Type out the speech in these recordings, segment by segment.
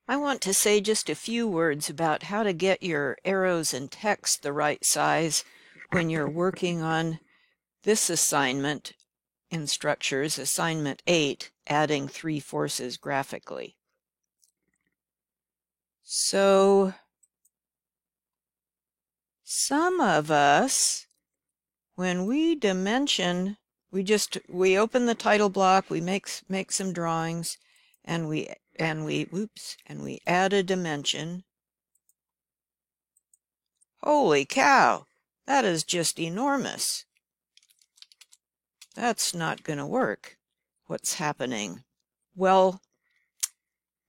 I want to say just a few words about how to get your arrows and text the right size when you're working on this assignment in Structures, Assignment 8, adding 3 forces graphically. So, some of us, when we dimension, we open the title block, we make some drawings, and we add a dimension. Holy cow, that is just enormous. That's not going to work. What's happening? Well,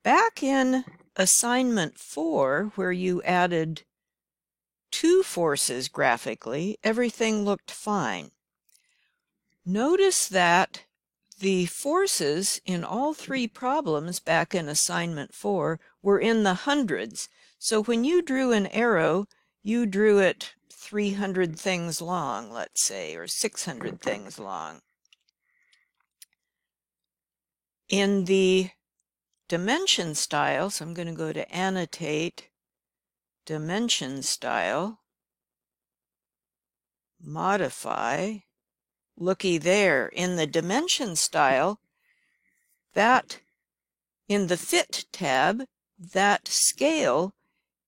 back in Assignment 4, where you added 2 forces graphically, everything looked fine. Notice that the forces in all 3 problems back in Assignment 4 were in the hundreds. So when you drew an arrow, you drew it 300 things long, let's say, or 600 things long. In the dimension style, so I'm going to go to Annotate, Dimension Style, Modify. Looky there, in the Dimension style, that in the Fit tab, that scale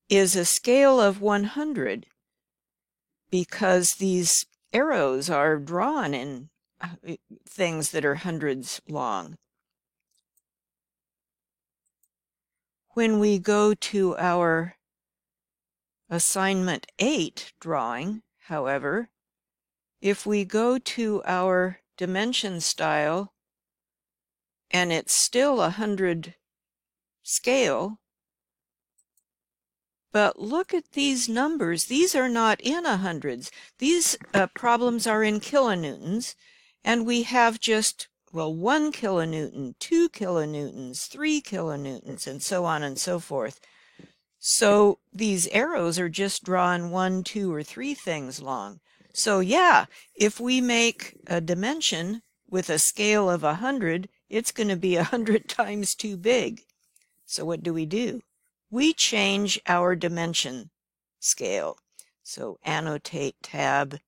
is a scale of 100 because these arrows are drawn in things that are hundreds long. When we go to our Assignment 8 drawing, however, if we go to our dimension style and it's still 100 scale, but look at these numbers. These are not in hundreds. These problems are in kilonewtons, and we have just, well, 1 kilonewton, 2 kilonewtons, 3 kilonewtons, and so on and so forth. So these arrows are just drawn 1, 2, or 3 things long. So yeah, if we make a dimension with a scale of 100, it's going to be 100 times too big. So what do? We change our dimension scale. So Annotate tab,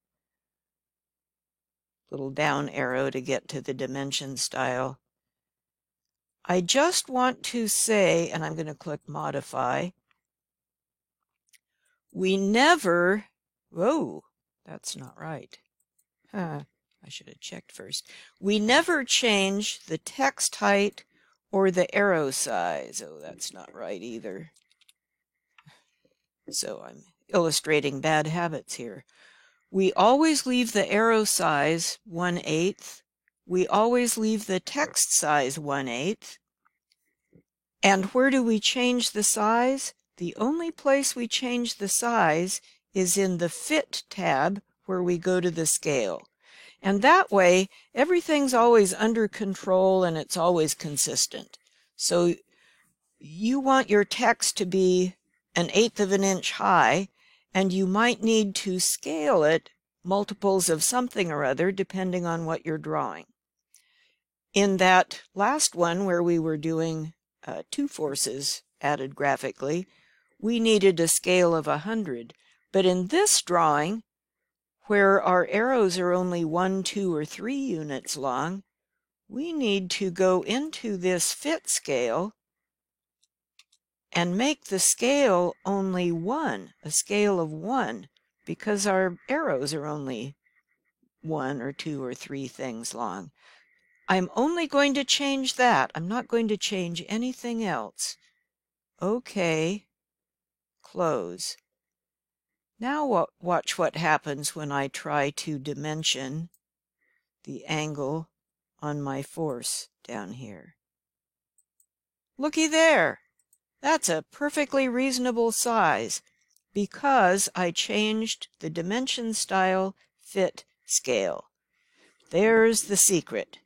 little down arrow to get to the dimension style. I just want to say, and I'm going to click Modify, we never, whoa, that's not right. I should have checked first. We never change the text height or the arrow size. Oh, that's not right either. So I'm illustrating bad habits here. We always leave the arrow size 1/8. We always leave the text size 1/8. And where do we change the size? The only place we change the size is in the Fit tab, where we go to the scale. And that way, everything's always under control and it's always consistent. So you want your text to be 1/8 of an inch high, and you might need to scale it multiples of something or other depending on what you're drawing. In that last one where we were doing 2 forces added graphically, we needed a scale of 100. But in this drawing, where our arrows are only 1, 2, or 3 units long, we need to go into this Fit scale and make the scale only 1, a scale of 1, because our arrows are only 1 or 2 or 3 things long. I'm only going to change that. I'm not going to change anything else. OK, close. Now watch what happens when I try to dimension the angle on my force down here. Looky there. That's a perfectly reasonable size because I changed the dimension style Fit scale. There's the secret.